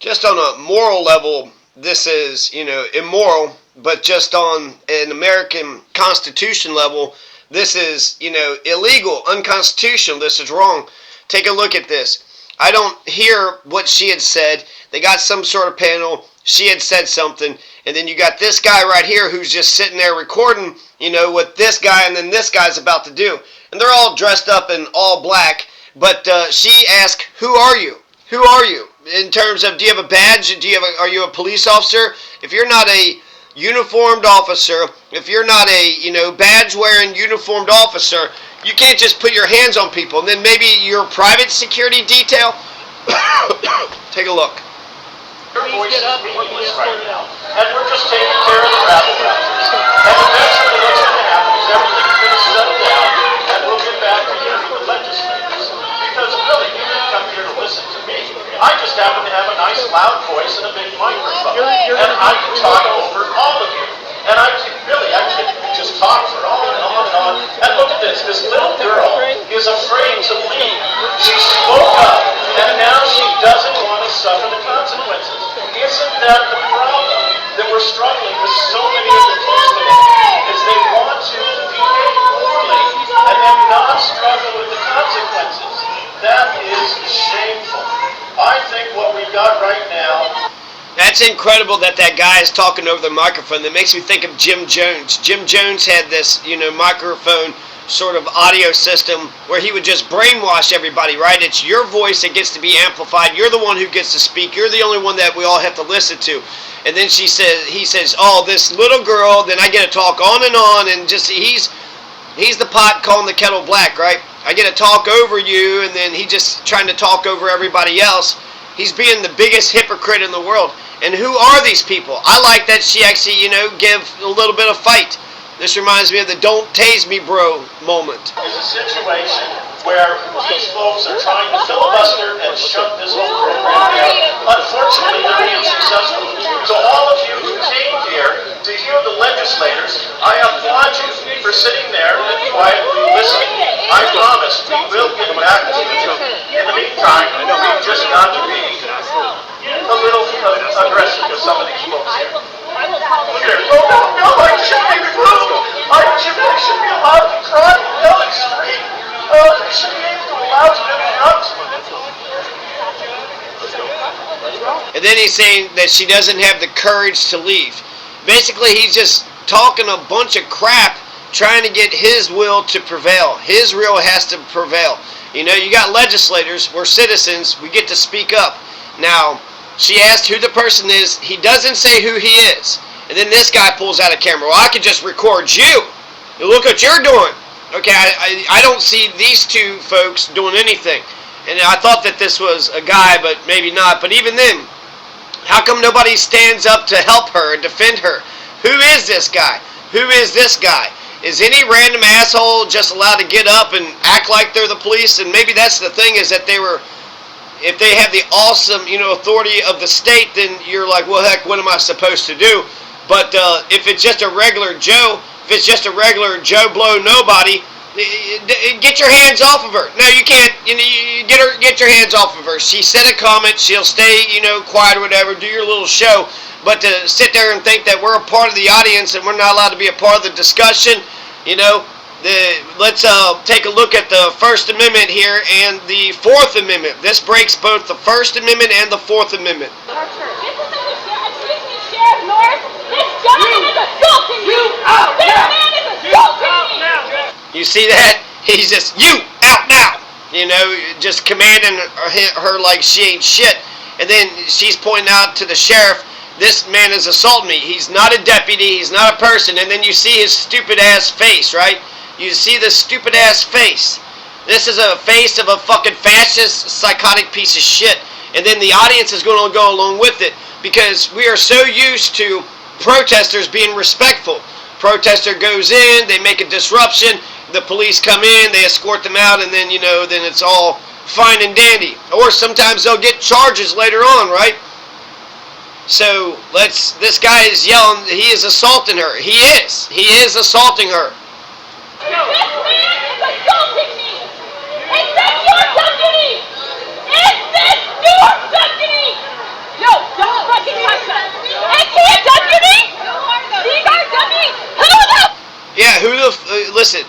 just on a moral level, this is, immoral, but just on an American Constitution level, this is, illegal, unconstitutional. This is wrong. Take a look at this. I don't hear what she had said. They got some sort of panel. She had said something. And then you got this guy right here who's just sitting there recording, what this guy and then this guy's about to do. And they're all dressed up in all black. But she asked, who are you? Who are you? In terms of, do you have a badge? Are you a police officer? If you're not a uniformed officer, if you're not a, badge-wearing uniformed officer, you can't just put your hands on people. And then maybe your private security detail. Take a look. Your voice is meaningless right now. And we're just taking care of the rabble rousers. And eventually what's going to happen is everything's going to settle down, and we'll get back to you, the legislators. Because really, you didn't come here to listen to me. I just happen to have a nice loud voice and a big microphone. And I can talk over all of you. And I can just talk for on and on and on. And look at this. This little girl is afraid to leave. She spoke up, and now she doesn't want to suffer the consequences. Isn't that the problem that we're struggling with so many of the kids today? Is they want to behave poorly and then not struggle with the consequences. That is shameful. I think what we've got right now. That's incredible that guy is talking over the microphone. That makes me think of Jim Jones. Jim Jones had this, microphone sort of audio system where he would just brainwash everybody, right? It's your voice that gets to be amplified. You're the one who gets to speak. You're the only one that we all have to listen to. And then he says, oh, this little girl, then I get to talk on, and just, he's the pot calling the kettle black, right? I get to talk over you, and then he just trying to talk over everybody else. He's being the biggest hypocrite in the world. And who are these people? I like that she actually, give a little bit of fight. This reminds me of the "don't tase me, bro" moment. There's a situation where these folks are trying to filibuster and shut this whole program down. Unfortunately, they're being successful. So all of you who came here to hear the legislators, I applaud you for sitting there and quietly listening. I promise we will get back to you. In the meantime, we've just got to be a little aggressive with some of these folks here. Here. Oh, no, I shouldn't be rude. I should be allowed to cry and yell and scream. I should be able to allow to interrupt. And then he's saying that she doesn't have the courage to leave. Basically, he's just talking a bunch of crap, trying to get his will to prevail. His will has to prevail. You got legislators, we're citizens, we get to speak up. Now, she asked who the person is. He doesn't say who he is. And then this guy pulls out a camera. Well, I could just record you. Look what you're doing. Okay, I don't see these two folks doing anything. And I thought that this was a guy, but maybe not. But even then, how come nobody stands up to help her and defend her? Who is this guy? Who is this guy? Is any random asshole just allowed to get up and act like they're the police? And maybe that's the thing, is that if they have the awesome, authority of the state, then you're like, well, heck, what am I supposed to do? But if it's just a regular Joe, if it's just a regular Joe Blow nobody, get your hands off of her. No, you can't. Get your hands off of her. She said a comment. She'll stay, quiet or whatever. Do your little show. But to sit there and think that we're a part of the audience and we're not allowed to be a part of the discussion, let's take a look at the First Amendment here and the Fourth Amendment. This breaks both the First Amendment and the Fourth Amendment. Sheriff Norris, this gentleman is assaulting you! This man is assaulting me! You see that? He's just, you, out now! Just commanding her like she ain't shit. And then she's pointing out to the sheriff, this man is assaulting me. He's not a deputy. He's not a person. And then you see his stupid ass face, right? You see the stupid ass face. This is a face of a fucking fascist, psychotic piece of shit. And then the audience is going to go along with it because we are so used to protesters being respectful. Protester goes in, they make a disruption, the police come in, they escort them out, and then, then it's all fine and dandy. Or sometimes they'll get charges later on, right? So this guy is yelling, he is assaulting her. He is assaulting her. This man is assaulting me. Is this your deputy? Is this your deputy? No, Listen.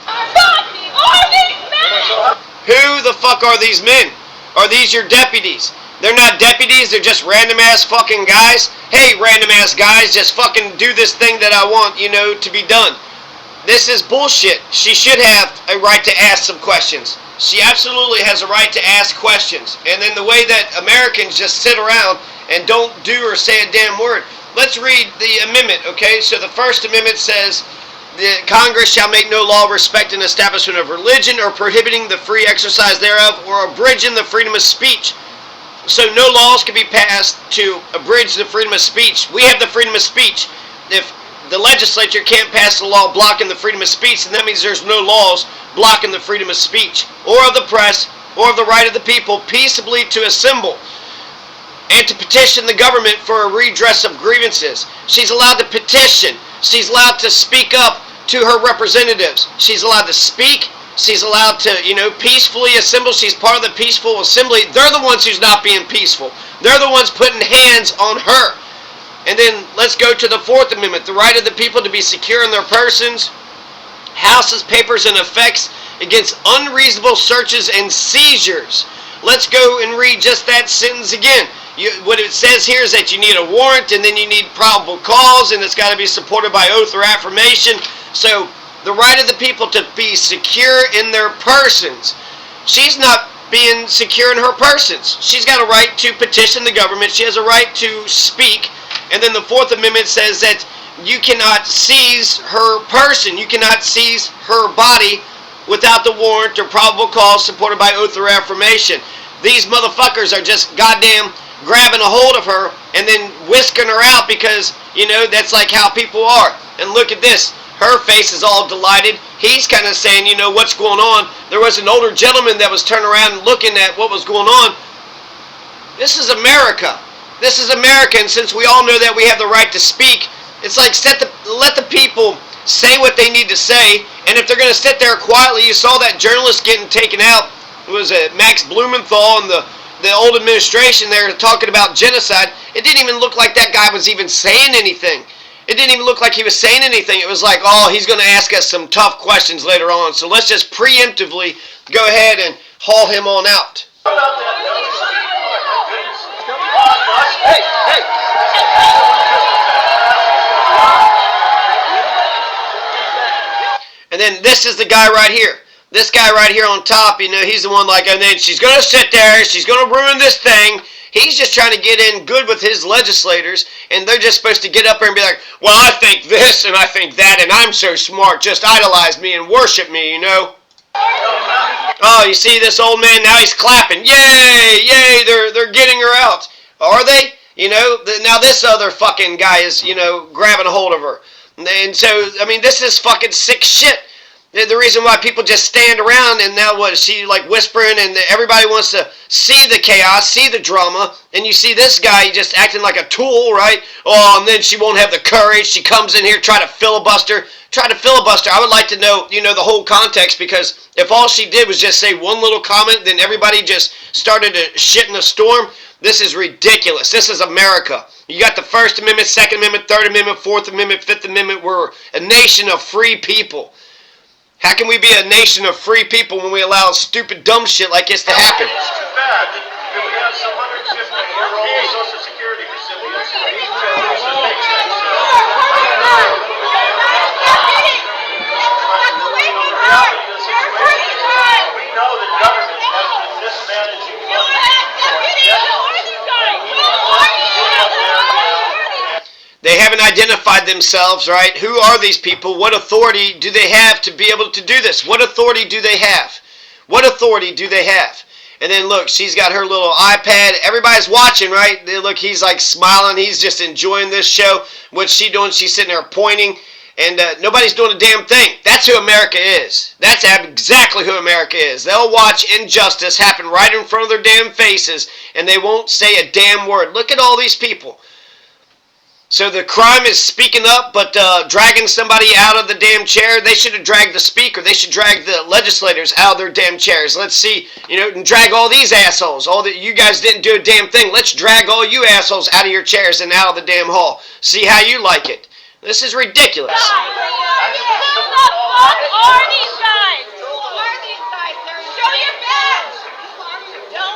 God, are these men? Who the fuck are these men? Are these your deputies? They're not deputies, they're just random ass fucking guys. Hey, random ass guys, just fucking do this thing that I want, to be done. This is bullshit. She should have a right to ask some questions. She absolutely has a right to ask questions. And then the way that Americans just sit around and don't do or say a damn word. Let's read the amendment, okay? So the First Amendment says, the Congress shall make no law respecting the establishment of religion or prohibiting the free exercise thereof or abridging the freedom of speech. So no laws can be passed to abridge the freedom of speech. We have the freedom of speech. If the legislature can't pass a law blocking the freedom of speech, then that means there's no laws blocking the freedom of speech or of the press or of the right of the people peaceably to assemble and to petition the government for a redress of grievances. She's allowed to petition. She's allowed to speak up to her representatives. She's allowed to speak. She's allowed to, peacefully assemble. She's part of the peaceful assembly. They're the ones who's not being peaceful. They're the ones putting hands on her. And then let's go to the Fourth Amendment. The right of the people to be secure in their persons, houses, papers, and effects against unreasonable searches and seizures. Let's go and read just that sentence again. What it says here is that you need a warrant, and then you need probable cause, and it's got to be supported by oath or affirmation. So the right of the people to be secure in their persons. She's not being secure in her persons. She's got a right to petition the government. She has a right to speak. And then the Fourth Amendment says that you cannot seize her person. You cannot seize her body without the warrant or probable cause supported by oath or affirmation. These motherfuckers are just goddamn grabbing a hold of her and then whisking her out because, that's like how people are. And look at this. Her face is all delighted. He's kind of saying, what's going on? There was an older gentleman that was turning around and looking at what was going on. This is America. This is America, and since we all know that we have the right to speak, it's like let the people say what they need to say, and if they're going to sit there quietly, you saw that journalist getting taken out. It was Max Blumenthal and the old administration there talking about genocide. It didn't even look like that guy was even saying anything. It didn't even look like he was saying anything. It was like, oh, he's going to ask us some tough questions later on, so let's just preemptively go ahead and haul him on out. Hey. And then this is the guy right here. This guy right here on top, he's the one and then she's going to sit there, she's going to ruin this thing. He's just trying to get in good with his legislators, and they're just supposed to get up there and be like, well, I think this and I think that, and I'm so smart, just idolize me and worship me, Oh, you see this old man, now he's clapping. Yay, they're getting her out. Are they? Now this other fucking guy is, grabbing a hold of her. And so, this is fucking sick shit. The reason why people just stand around and now what, is she whispering and everybody wants to see the chaos, see the drama, and you see this guy just acting like a tool, right? Oh, and then she won't have the courage. She comes in here, try to filibuster. I would like to know, the whole context, because if all she did was just say one little comment, then everybody just started to shit in a storm. This is ridiculous. This is America. You got the First Amendment, Second Amendment, Third Amendment, Fourth Amendment, Fifth Amendment. We're a nation of free people. How can we be a nation of free people when we allow stupid, dumb shit like this to happen? It's too bad that we have some 150-year-old Social Security recipients who need to make sense. We know that government has been mismanaging money. They haven't identified themselves, right? Who are these people? What authority do they have to be able to do this? What authority do they have? What authority do they have? And then look, she's got her little iPad. Everybody's watching, right? Look, he's smiling. He's just enjoying this show. What's she doing? She's sitting there pointing. And nobody's doing a damn thing. That's who America is. That's exactly who America is. They'll watch injustice happen right in front of their damn faces, and they won't say a damn word. Look at all these people. So the crime is speaking up, but dragging somebody out of the damn chair. They should have dragged the speaker. They should drag the legislators out of their damn chairs. Let's see, and drag all these assholes. All that you guys didn't do a damn thing. Let's drag all you assholes out of your chairs and out of the damn hall. See how you like it. This is ridiculous. are these guys? Who are these guys? Show your badge.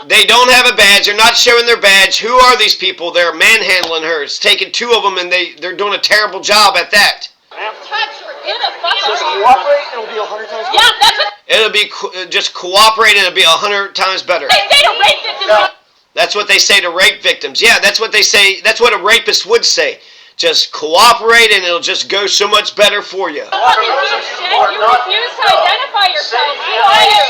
They don't have a badge. They're not showing their badge. Who are these people? They're manhandling her. It's taken 2 of them, and they're doing a terrible job at that. Touch her. Who the fuck Just are you? cooperate, it'll be 100 times better. Yeah, that's what It'll be just cooperate, and it'll be 100 times better. they say to rape victims. That's what they say to rape victims. Yeah, that's what they say. That's what a rapist would say. Just cooperate, and it'll just go so much better for you. What is this shit? You refuse to identify yourself. Who are you?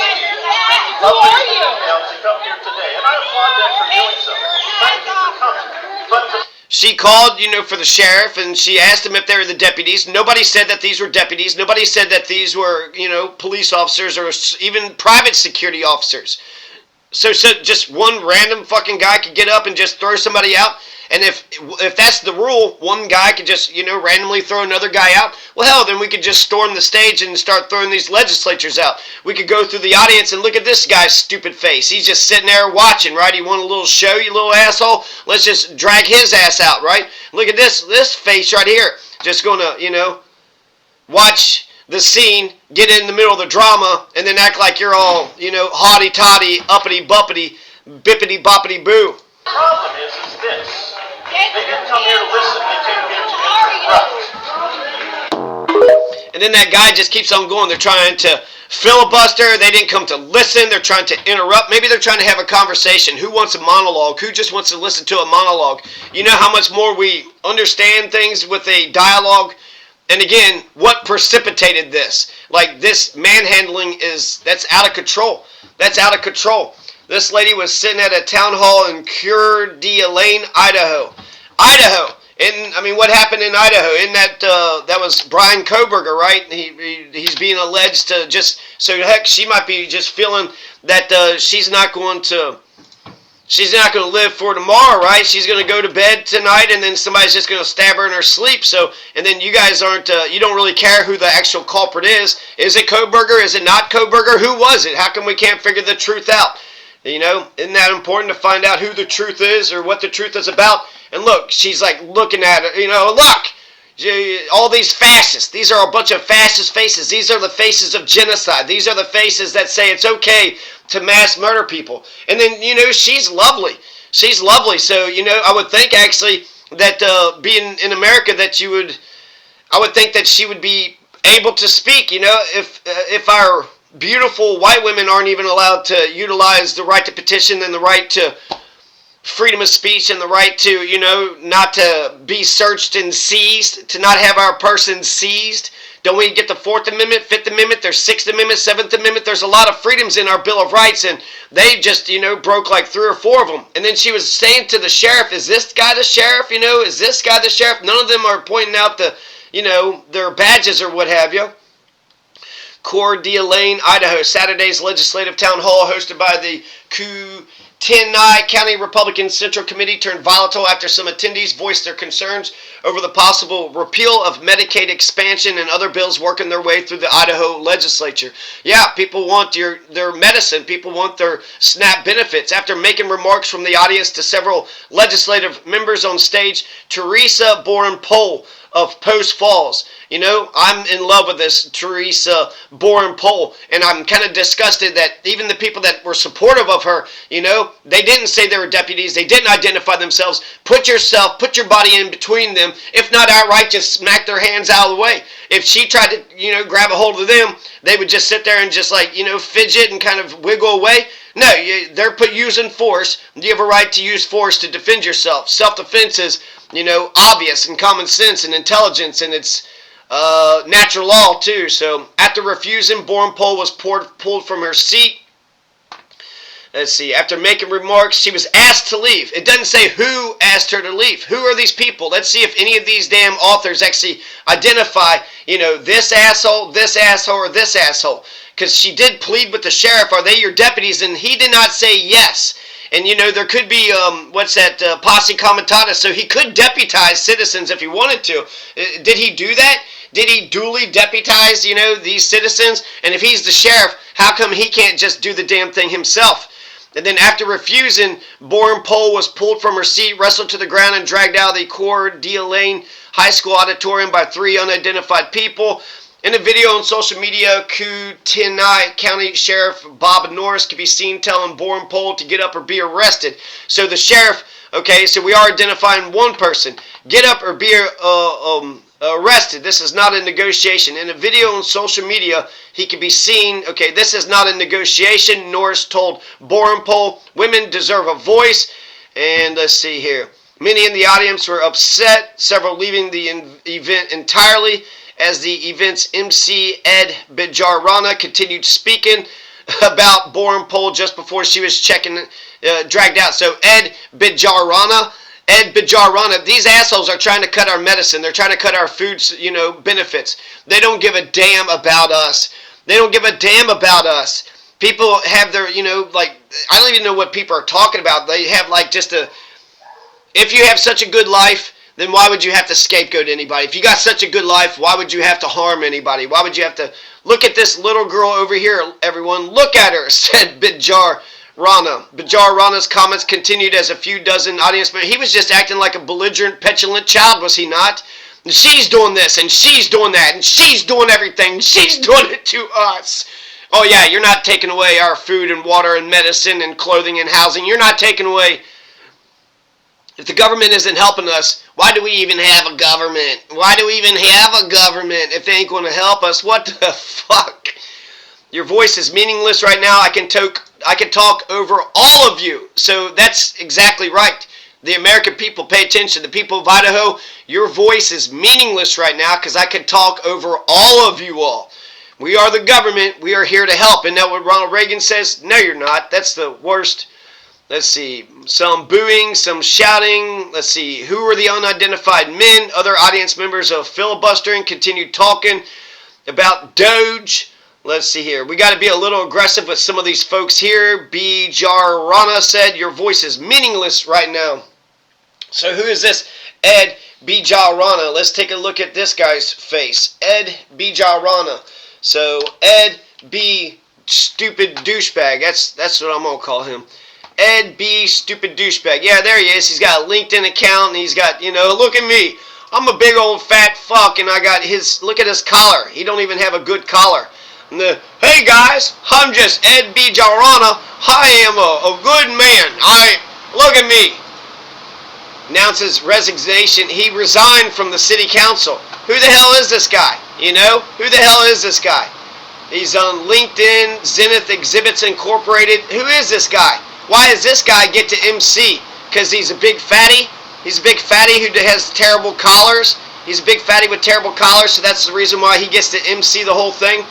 Who are you? To come here today, and I applaud them for doing so. Thank you for coming. But to She called, for the sheriff, and she asked him if they were the deputies. Nobody said that these were deputies. Nobody said that these were, police officers or even private security officers. So just one random fucking guy could get up and just throw somebody out. And if that's the rule, one guy could just, randomly throw another guy out. Well, hell, then we could just storm the stage and start throwing these legislatures out. We could go through the audience and look at this guy's stupid face. He's just sitting there watching, right? He want a little show, you little asshole? Let's just drag his ass out, right? Look at this face right here. Just gonna, watch the scene, get in the middle of the drama, and then act like you're all, haughty-totty, uppity-buppity, bippity-boppity-boo. the problem is this. They didn't come here to listen. They came here to interrupt. And then that guy just keeps on going. They're trying to filibuster. They didn't come to listen. They're trying to interrupt. Maybe they're trying to have a conversation. Who wants a monologue? Who just wants to listen to a monologue? You know how much more we understand things with a dialogue? And again, what precipitated this? Like, this manhandling that's out of control. That's out of control. This lady was sitting at a town hall in Coeur d'Alene, Idaho. Idaho. And what happened in Idaho? In that was Brian Koberger, right? He's being alleged to just, so heck, she might be just feeling that she's not going to live for tomorrow, right? She's going to go to bed tonight, and then somebody's just going to stab her in her sleep. So, and then you guys you don't really care who the actual culprit is. Is it Koberger? Is it not Koberger? Who was it? How come we can't figure the truth out? Isn't that important to find out who the truth is or what the truth is about? And look, she's like looking at it, look, all these fascists. These are a bunch of fascist faces. These are the faces of genocide. These are the faces that say it's okay to mass murder people. And then, she's lovely. She's lovely. So, I would think actually that being in America I would think that she would be able to speak, if our beautiful white women aren't even allowed to utilize the right to petition and the right to freedom of speech and the right to, not to be searched and seized, to not have our person seized. Don't we get the 4th Amendment, 5th Amendment, there's 6th Amendment, 7th Amendment? There's a lot of freedoms in our Bill of Rights, and they just, broke like 3 or 4 of them. And then she was saying to the sheriff, is this guy the sheriff? Is this guy the sheriff? None of them are pointing out their badges or what have you. Coeur d'Alene, Idaho, Saturday's legislative town hall hosted by the Kootenai County Republican Central Committee turned volatile after some attendees voiced their concerns over the possible repeal of Medicaid expansion and other bills working their way through the Idaho legislature. Yeah, people want their medicine. People want their SNAP benefits. After making remarks from the audience to several legislative members on stage, Teresa Borrenpohl of Post Falls. I'm in love with this Teresa Borrenpohl, and I'm kind of disgusted that even the people that were supportive of her, they didn't say they were deputies. They didn't identify themselves. Put your body in between them. If not outright, just smack their hands out of the way. If she tried to, grab a hold of them, they would just sit there and just fidget and kind of wiggle away. No, they're using force. You have a right to use force to defend yourself. Self-defense is, obvious and common sense and intelligence, and it's natural law too. So after refusing, Borrenpohl was pulled from her seat. Let's see. After making remarks, she was asked to leave. It doesn't say who asked her to leave. Who are these people? Let's see if any of these damn authors actually identify, this asshole, or this asshole. Because she did plead with the sheriff, are they your deputies? And he did not say yes. And, there could be, posse comitatus, so he could deputize citizens if he wanted to. Did he do that? Did he duly deputize, these citizens? And if he's the sheriff, how come he can't just do the damn thing himself? And then after refusing, Borrenpohl was pulled from her seat, wrestled to the ground, and dragged out of the Coeur d'Alene High School auditorium by 3 unidentified people. In a video on social media, Kootenai County Sheriff Bob Norris can be seen telling Borrenpohl to get up or be arrested. So the sheriff, okay, so we are identifying one person. Get up or be arrested. This is not a negotiation. In a video on social media, he can be seen, okay, this is not a negotiation. Norris told Borrenpohl, women deserve a voice. And let's see here. Many in the audience were upset, several leaving the event entirely, as the event's MC, Ed Bijarana, continued speaking about Borrenpohl just before she was dragged out. So Ed Bijarana, these assholes are trying to cut our medicine. They're trying to cut our food, benefits. They don't give a damn about us. They don't give a damn about us. People have their, I don't even know what people are talking about. They have if you have such a good life, then why would you have to scapegoat anybody? If you got such a good life, why would you have to harm anybody? Why would you have to... Look at this little girl over here, everyone. Look at her, said Bijarana. Bijarana's comments continued as a few dozen audience members. He was just acting like a belligerent, petulant child, was he not? And she's doing this, and she's doing that, and she's doing everything, and she's doing it to us. Oh yeah, you're not taking away our food and water and medicine and clothing and housing. You're not taking away... If the government isn't helping us, why do we even have a government? Why do we even have a government if they ain't going to help us? What the fuck? Your voice is meaningless right now. I can talk over all of you. So that's exactly right. The American people, pay attention. The people of Idaho, your voice is meaningless right now because I can talk over all of you all. We are the government. We are here to help. Isn't that what Ronald Reagan says? No, you're not. That's the worst. Let's see, some booing, some shouting. Let's see, who were the unidentified men? Other audience members of filibustering continued talking about Doge. Let's see here. We got to be a little aggressive with some of these folks here. Bijarana said, your voice is meaningless right now. So who is this Ed Bijarana? Let's take a look at this guy's face. Ed Bijarana. So Ed B. Stupid Douchebag. That's what I'm going to call him. Ed B. Stupid Douchebag. Yeah, there he is. He's got a LinkedIn account, and he's got, look at me. I'm a big old fat fuck, and I got look at his collar. He don't even have a good collar. And hey guys, I'm just Ed B. Jarana. I am a good man. Look at me. Announces resignation. He resigned from the city council. Who the hell is this guy? Who the hell is this guy? He's on LinkedIn, Zenith Exhibits Incorporated. Who is this guy? Why does this guy get to MC? Because he's a big fatty? He's a big fatty who has terrible collars. He's a big fatty with terrible collars, so that's the reason why he gets to MC the whole thing.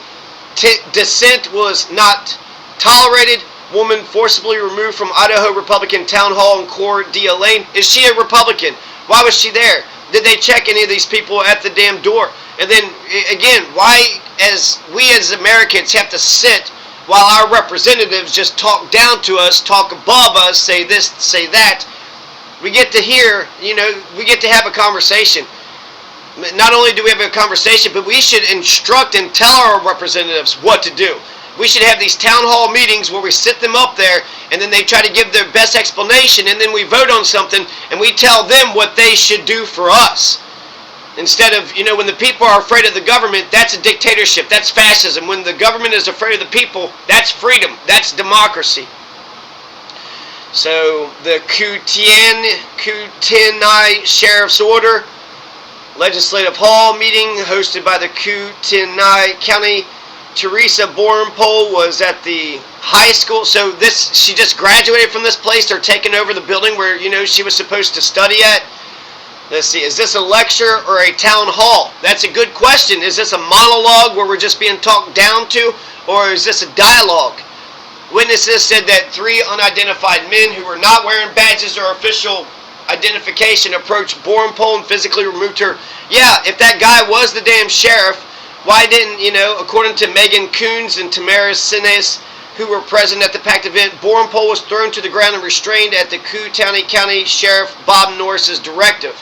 Dissent was not tolerated. Woman forcibly removed from Idaho Republican Town Hall in Coeur d'Alene. Is she a Republican? Why was she there? Did they check any of these people at the damn door? And then, again, why we as Americans have to sit while our representatives just talk down to us, talk above us, say this, say that. We get to hear, we get to have a conversation. Not only do we have a conversation, but we should instruct and tell our representatives what to do. We should have these town hall meetings where we sit them up there, and then they try to give their best explanation, and then we vote on something, and we tell them what they should do for us. Instead of, when the people are afraid of the government, that's a dictatorship. That's fascism. When the government is afraid of the people, that's freedom. That's democracy. So, the Kootenai Sheriff's Order Legislative Hall meeting hosted by the Kootenai County. Teresa Borrenpohl was at the high school. So she just graduated from this place. They're taking over the building where, she was supposed to study at. Let's see, is this a lecture or a town hall? That's a good question. Is this a monologue where we're just being talked down to, or is this a dialogue? Witnesses said that 3 unidentified men who were not wearing badges or official identification approached Borrenpohl and physically removed her. Yeah, if that guy was the damn sheriff, why didn't, according to Megan Coons and Tamara Sines, who were present at the packed event, Borrenpohl was thrown to the ground and restrained at the Kootenai County Sheriff Bob Norris's directive.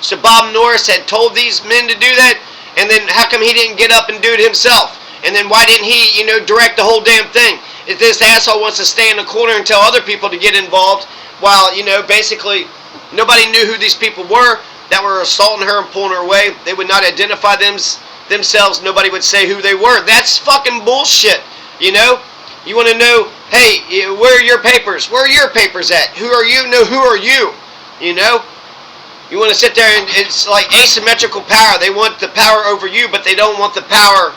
So Bob Norris had told these men to do that, and then how come he didn't get up and do it himself? And then why didn't he, direct the whole damn thing? If this asshole wants to stay in the corner and tell other people to get involved, while, basically nobody knew who these people were that were assaulting her and pulling her away. They would not identify them themselves, nobody would say who they were. That's fucking bullshit, you know? You want to know, hey, where are your papers? Where are your papers at? Who are you? No, who are you? You know? You want to sit there and it's like asymmetrical power. They want the power over you, but they don't want the power.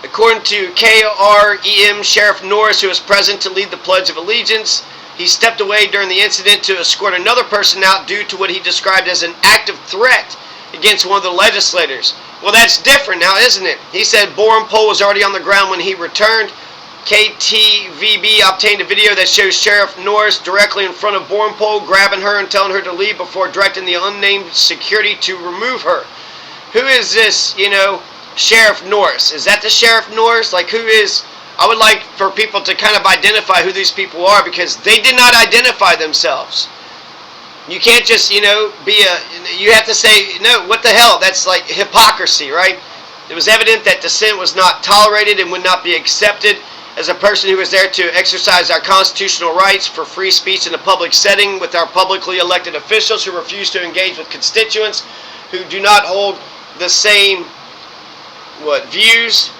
According to KREM Sheriff Norris, who was present to lead the Pledge of Allegiance, he stepped away during the incident to escort another person out due to what he described as an active threat against one of the legislators. Well, that's different now, isn't it? He said Borrenpohl was already on the ground when he returned. KTVB obtained a video that shows Sheriff Norris directly in front of Borrenpohl, grabbing her and telling her to leave before directing the unnamed security to remove her. Who is this, you know, Sheriff Norris? Is that the Sheriff Norris? Like, who is... I would like for people to kind of identify who these people are, because they did not identify themselves. You can't just, you know, you have to say, no, what the hell? That's like hypocrisy, right? It was evident that dissent was not tolerated and would not be accepted. As a person who was there to exercise our constitutional rights for free speech in a public setting with our publicly elected officials who refuse to engage with constituents who do not hold the same views,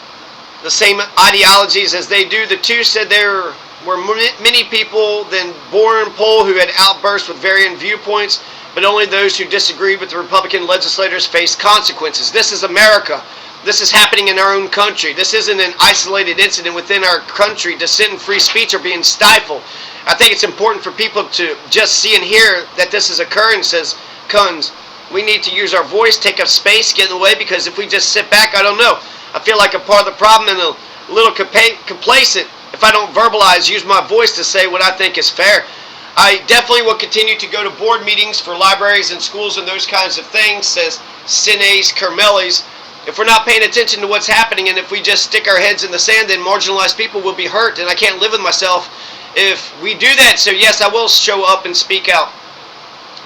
the same ideologies as they do. The two said there were many people than Borrenpohl who had outbursts with varying viewpoints, but only those who disagreed with the Republican legislators faced consequences. This is America. This is happening in our own country. This isn't an isolated incident within our country. Dissent and free speech are being stifled. I think it's important for people to just see and hear that this is occurring. Says Kunz, we need to use our voice, take up space, get in the way, because if we just sit back, I don't know. I feel like a part of the problem and a little complacent if I don't verbalize, use my voice to say what I think is fair. I definitely will continue to go to board meetings for libraries and schools and those kinds of things, says Sines Carmelis. If we're not paying attention to what's happening, and if we just stick our heads in the sand, then marginalized people will be hurt, and I can't live with myself if we do that. So yes, I will show up and speak out.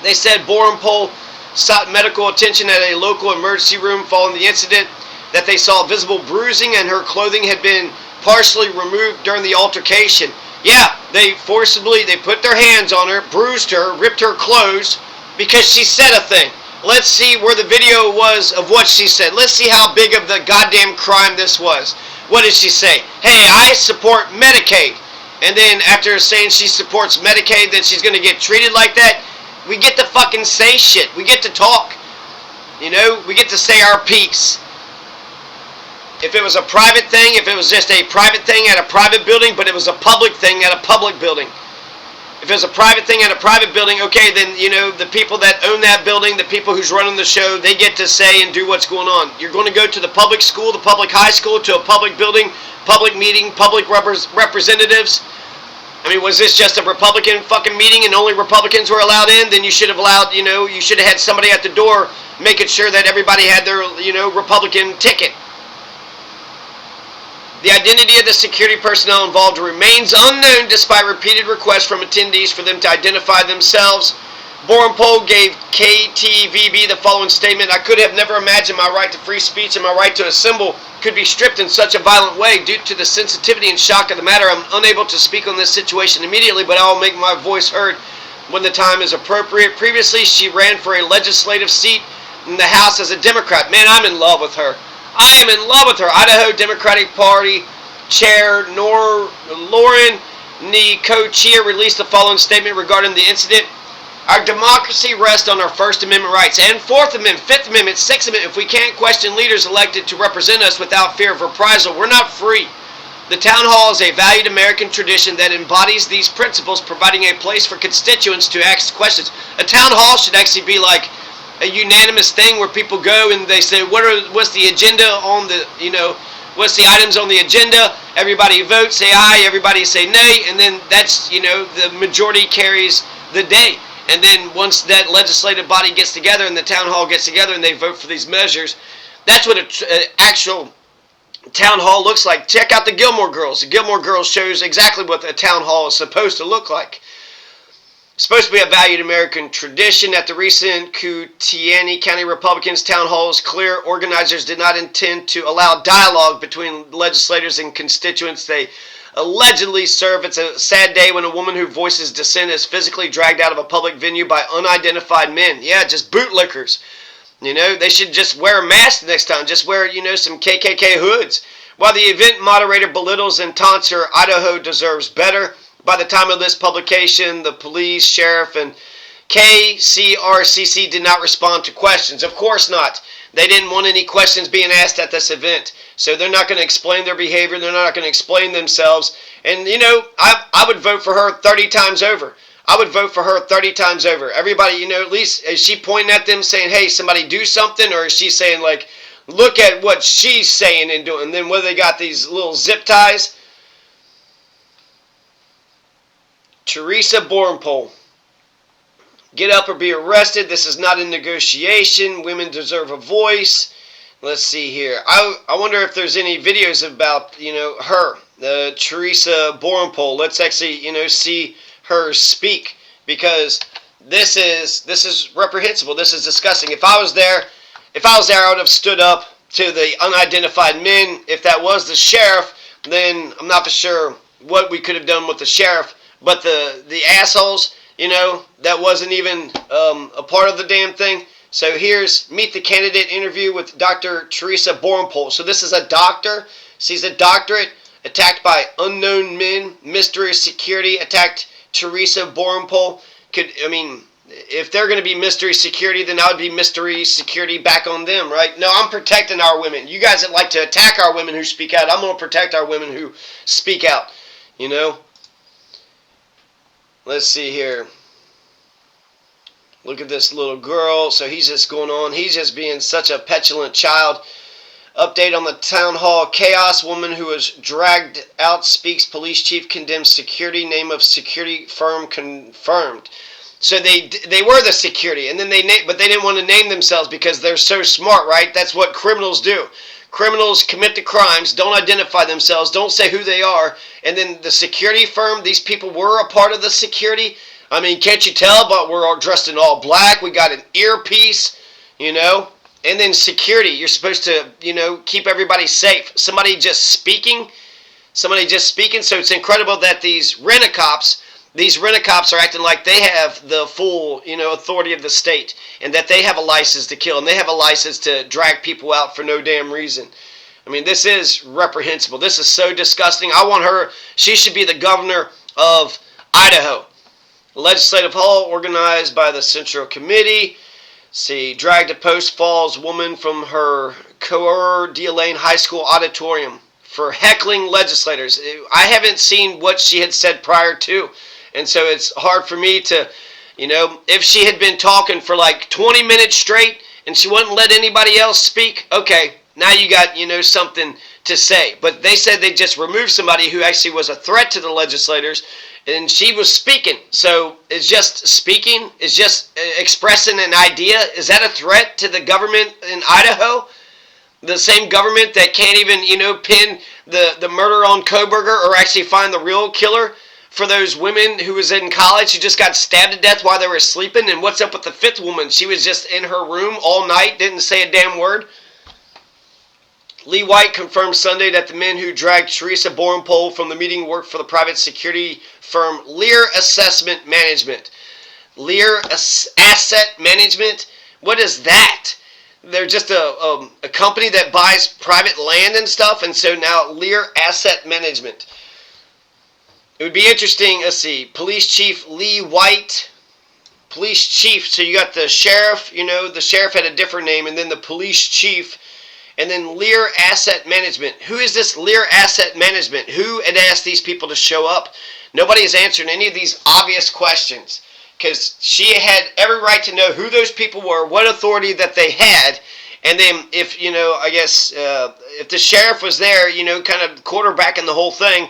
They said Borrenpohl sought medical attention at a local emergency room following the incident, that they saw visible bruising and her clothing had been partially removed during the altercation. Yeah, they put their hands on her, bruised her, ripped her clothes because she said a thing. Let's see where the video was of what she said. Let's see how big of the goddamn crime this was. What did she say? Hey, I support Medicaid. And then after saying she supports Medicaid, then she's going to get treated like that? We get to fucking say shit. We get to talk. You know, we get to say our piece. If it was a private thing, if it was just a private thing at a private building, but it was a public thing at a public building. If it was a private thing at a private building, okay, then, you know, the people that own that building, the people who's running the show, they get to say and do what's going on. You're going to go to the public school, the public high school, to a public building, public meeting, public representatives. I mean, was this just a Republican fucking meeting and only Republicans were allowed in? Then you should have allowed, you know, you should have had somebody at the door making sure that everybody had their, you know, Republican ticket. The identity of the security personnel involved remains unknown despite repeated requests from attendees for them to identify themselves. Borrenpohl gave KTVB the following statement: I could have never imagined my right to free speech and my right to assemble could be stripped in such a violent way. Due to the sensitivity and shock of the matter, I'm unable to speak on this situation immediately, but I will make my voice heard when the time is appropriate. Previously, she ran for a legislative seat in the House as a Democrat. Man, I'm in love with her. I am in love with her. Idaho Democratic Party Chair Lauren Nicochia released the following statement regarding the incident. Our democracy rests on our First Amendment rights and Fourth Amendment, Fifth Amendment, Sixth Amendment. If we can't question leaders elected to represent us without fear of reprisal, we're not free. The town hall is a valued American tradition that embodies these principles, providing a place for constituents to ask questions. A town hall should actually be like a unanimous thing where people go and they say, what's the agenda on the, you know, what's the items on the agenda? Everybody vote, say aye, everybody say nay, and then that's, you know, the majority carries the day. And then once that legislative body gets together and the town hall gets together and they vote for these measures, that's what an actual town hall looks like. Check out the Gilmore Girls. The Gilmore Girls shows exactly what a town hall is supposed to look like. It's supposed to be a valued American tradition. At the recent Kootenai County Republicans town hall, is clear organizers did not intend to allow dialogue between legislators and constituents they allegedly serve. It's a sad day when a woman who voices dissent is physically dragged out of a public venue by unidentified men. Yeah, just bootlickers. You know, they should just wear a mask next time. Just wear, you know, some KKK hoods. While the event moderator belittles and taunts her, Idaho deserves better. By the time of this publication, the police, sheriff, and KCRCC did not respond to questions. Of course not. They didn't want any questions being asked at this event. So they're not going to explain their behavior. They're not going to explain themselves. And, you know, I would vote for her 30 times over. I would vote for her 30 times over. Everybody, you know, at least, is she pointing at them saying, hey, somebody do something? Or is she saying, like, look at what she's saying and doing? And then what, they got these little zip ties? Teresa Borrenpohl. Get up or be arrested. This is not a negotiation. Women deserve a voice. Let's see here. I wonder if there's any videos about, you know, her, Teresa Borrenpohl. Let's actually, you know, see her speak, because this is reprehensible. This is disgusting. If I was there, I would have stood up to the unidentified men. If that was the sheriff, then I'm not for sure what we could have done with the sheriff. But the assholes, you know, that wasn't even a part of the damn thing. So here's Meet the Candidate interview with Dr. Teresa Borrenpohl. So this is a doctor. She's a doctorate. Attacked by unknown men. Mystery security attacked Teresa Borrenpohl. If they're going to be mystery security, then I would be mystery security back on them, right? No, I'm protecting our women. You guys that like to attack our women who speak out, I'm going to protect our women who speak out, you know? Let's see here. Look at this little girl. So he's just going on. He's just being such a petulant child. Update on the town hall. Chaos. Woman who was dragged out speaks. Police chief condemns security. Name of security firm confirmed. So they were the security, and then but they didn't want to name themselves because they're so smart, right? That's what criminals do. Criminals commit the crimes, don't identify themselves, don't say who they are, and then the security firm, these people were a part of the security. I mean, can't you tell? But we're all dressed in all black. We got an earpiece, you know. And then security, you're supposed to, you know, keep everybody safe. Somebody just speaking. So it's incredible that these rent-a-cops are acting like they have the full, you know, authority of the state, and that they have a license to kill, and they have a license to drag people out for no damn reason. I mean, this is reprehensible. This is so disgusting. I want her, she should be the governor of Idaho. Legislative hall organized by the Central Committee. See, dragged a Post Falls woman from her Coeur d'Alene High School auditorium for heckling legislators. I haven't seen what she had said prior to. And so it's hard for me to, you know, if she had been talking for like 20 minutes straight and she wouldn't let anybody else speak, okay, now you got, you know, something to say. But they said they just removed somebody who actually was a threat to the legislators, and she was speaking. So is just speaking, is just expressing an idea, is that a threat to the government in Idaho? The same government that can't even, you know, pin the murder on Koberger or actually find the real killer for those women who was in college who just got stabbed to death while they were sleeping. And what's up with the fifth woman? She was just in her room all night, didn't say a damn word. Lee White confirmed Sunday that the men who dragged Teresa Borrenpohl from the meeting worked for the private security firm Lear Assessment Management. Lear Asset Management? What is that? They're just a company that buys private land and stuff, and so now Lear Asset Management. It would be interesting, let's see, Police Chief Lee White, Police Chief, so you got the sheriff, you know, the sheriff had a different name, and then the police chief, and then Lear Asset Management. Who is this Lear Asset Management? Who had asked these people to show up? Nobody has answered any of these obvious questions, because she had every right to know who those people were, what authority that they had, and then if, you know, I guess, if the sheriff was there, you know, kind of quarterbacking the whole thing,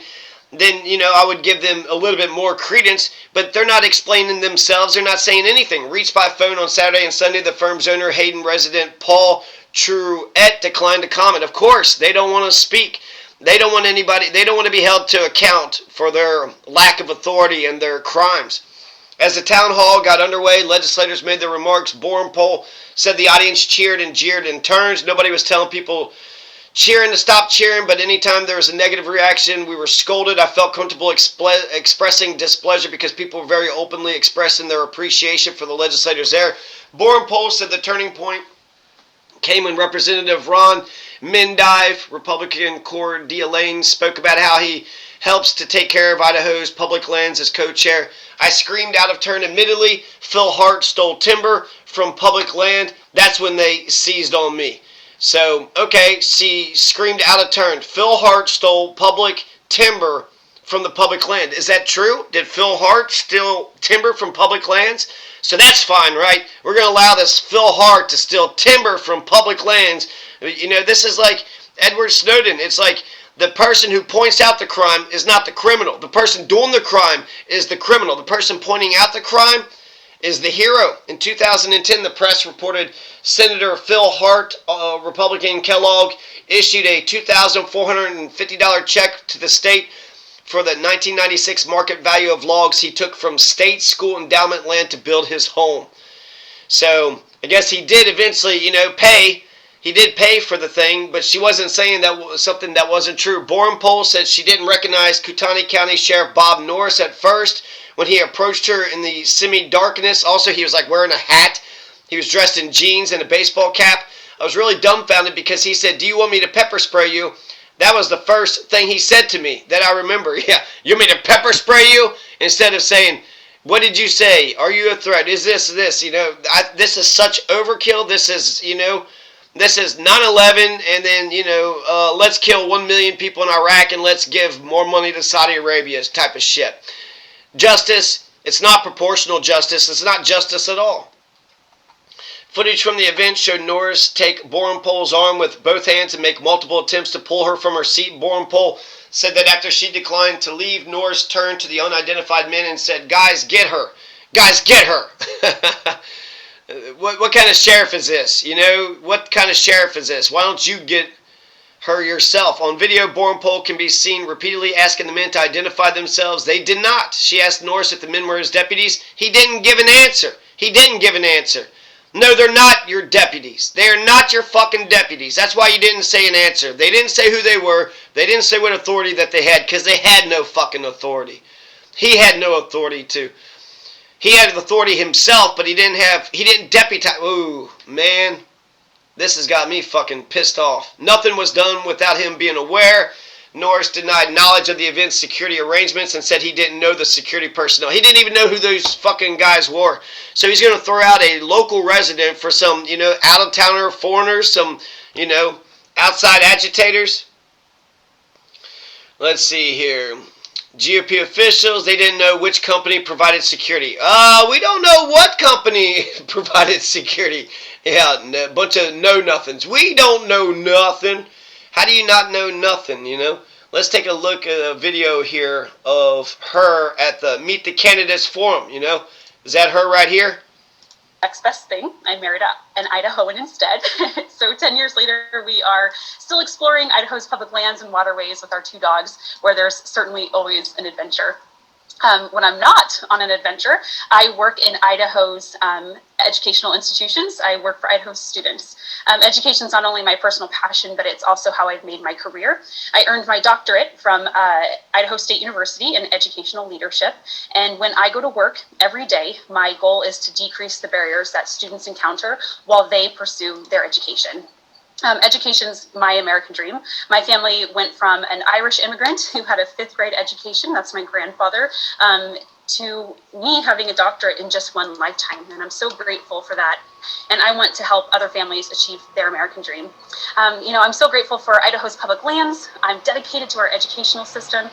then, you know, I would give them a little bit more credence, but they're not explaining themselves. They're not saying anything. Reached by phone on Saturday and Sunday, the firm's owner, Hayden resident Paul Truett, declined to comment. Of course, they don't want to speak. They don't want anybody, they don't want to be held to account for their lack of authority and their crimes. As the town hall got underway, legislators made their remarks. Borrenpohl said the audience cheered and jeered in turns. Nobody was telling people cheering to stop cheering, but anytime there was a negative reaction, we were scolded. I felt comfortable expressing displeasure because people were very openly expressing their appreciation for the legislators there. Borrenpohl said the turning point came when Representative Ron Mendive, Republican Coeur d'Alene, spoke about how he helps to take care of Idaho's public lands as co-chair. I screamed out of turn. Admittedly, Phil Hart stole timber from public land. That's when they seized on me. So, okay, she screamed out of turn. Phil Hart stole public timber from the public land. Is that true? Did Phil Hart steal timber from public lands? So that's fine, right? We're going to allow this Phil Hart to steal timber from public lands. You know, this is like Edward Snowden. It's like the person who points out the crime is not the criminal. The person doing the crime is the criminal. The person pointing out the crime is the hero. In 2010, the press reported Senator Phil Hart, Republican Kellogg, issued a $2,450 check to the state for the 1996 market value of logs he took from state school endowment land to build his home. So I guess he did eventually, pay. He did pay for the thing, but she wasn't saying that was something that wasn't true. Borrenpohl said she didn't recognize Kootenai County Sheriff Bob Norris at first when he approached her in the semi-darkness. Also, he was like wearing a hat. He was dressed in jeans and a baseball cap. I was really dumbfounded because he said, "Do you want me to pepper spray you?" That was the first thing he said to me that I remember. Yeah, you want me to pepper spray you? Instead of saying, "What did you say? Are you a threat? Is this?" This is such overkill. This is, this is 9/11, and then, let's kill 1 million people in Iraq and let's give more money to Saudi Arabia type of shit. Justice, it's not proportional justice. It's not justice at all. Footage from the event showed Norris take Borrenpohl's arm with both hands and make multiple attempts to pull her from her seat. Borrenpohl said that after she declined to leave, Norris turned to the unidentified men and said, "Guys, get her. Guys, get her." What kind of sheriff is this? What kind of sheriff is this? Why don't you get her yourself? On video, Borrenpohl can be seen repeatedly asking the men to identify themselves. They did not. She asked Norris if the men were his deputies. He didn't give an answer. No, they're not your deputies. They are not your fucking deputies. That's why you didn't say an answer. They didn't say who they were. They didn't say what authority that they had, because they had no fucking authority. He had no authority to. He had authority himself, but he didn't deputize. Ooh, man. This has got me fucking pissed off. Nothing was done without him being aware. Norris denied knowledge of the event's security arrangements and said he didn't know the security personnel. He didn't even know who those fucking guys were. So he's going to throw out a local resident for some, out-of-towner foreigners, some, outside agitators. Let's see here. GOP officials, they didn't know which company provided security. We don't know what company provided security. Yeah, a bunch of know-nothings. We don't know nothing. How do you not know nothing, Let's take a look at a video here of her at the Meet the Candidates Forum, Is that her right here? Next best thing, I married an Idahoan instead. So 10 years later, we are still exploring Idaho's public lands and waterways with our 2 dogs, where there's certainly always an adventure. When I'm not on an adventure, I work in Idaho's educational institutions. I work for Idaho's students. Education is not only my personal passion, but it's also how I've made my career. I earned my doctorate from Idaho State University in educational leadership. And when I go to work every day, my goal is to decrease the barriers that students encounter while they pursue their education. Education's my American dream. My family went from an Irish immigrant who had a 5th grade education, that's my grandfather, to me having a doctorate in just one lifetime. And I'm so grateful for that. And I want to help other families achieve their American dream. I'm so grateful for Idaho's public lands. I'm dedicated to our educational system.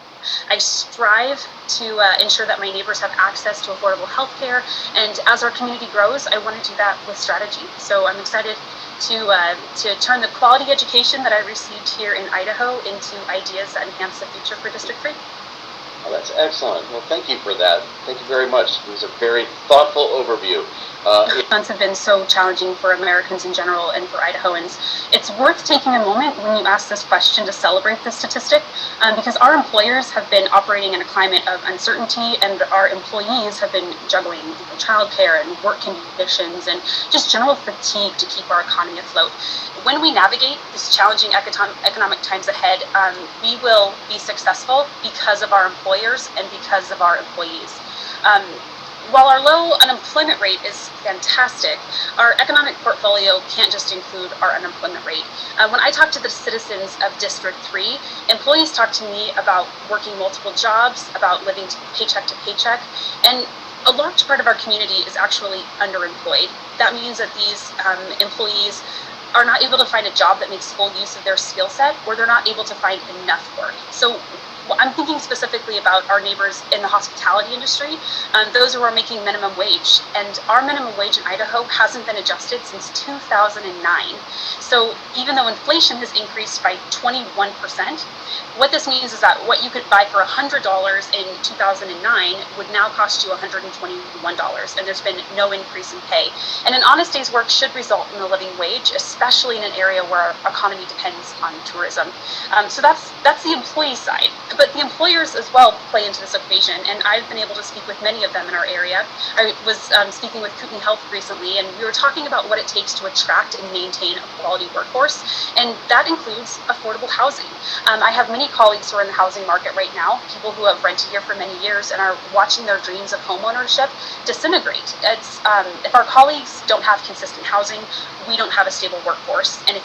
I strive to ensure that my neighbors have access to affordable health care. And as our community grows, I want to do that with strategy. So I'm excited to turn the quality education that I received here in Idaho into ideas that enhance the future for District 3. Well, that's excellent. Well, thank you for that. Thank you very much. It was a very thoughtful overview. Months have been so challenging for Americans in general and for Idahoans. It's worth taking a moment when you ask this question to celebrate this statistic, because our employers have been operating in a climate of uncertainty, and our employees have been juggling childcare and work conditions and just general fatigue to keep our economy afloat. When we navigate these challenging economic times ahead, we will be successful because of our employers and because of our employees. While our low unemployment rate is fantastic, our economic portfolio can't just include our unemployment rate. When I talk to the citizens of District 3, employees talk to me about working multiple jobs, about living paycheck to paycheck, and a large part of our community is actually underemployed. That means that these employees are not able to find a job that makes full use of their skill set, or they're not able to find enough work. So I'm thinking specifically about our neighbors in the hospitality industry, those who are making minimum wage. And our minimum wage in Idaho hasn't been adjusted since 2009. So even though inflation has increased by 21%, what this means is that what you could buy for $100 in 2009 would now cost you $121, and there's been no increase in pay. And an honest day's work should result in a living wage, especially in an area where our economy depends on tourism. So that's the employee side. But the employers as well play into this equation, and I've been able to speak with many of them in our area. I was speaking with Kootenai Health recently, and we were talking about what it takes to attract and maintain a quality workforce, and that includes affordable housing. I have many colleagues who are in the housing market right now, people who have rented here for many years and are watching their dreams of homeownership disintegrate. If our colleagues don't have consistent housing, we don't have a stable workforce, and if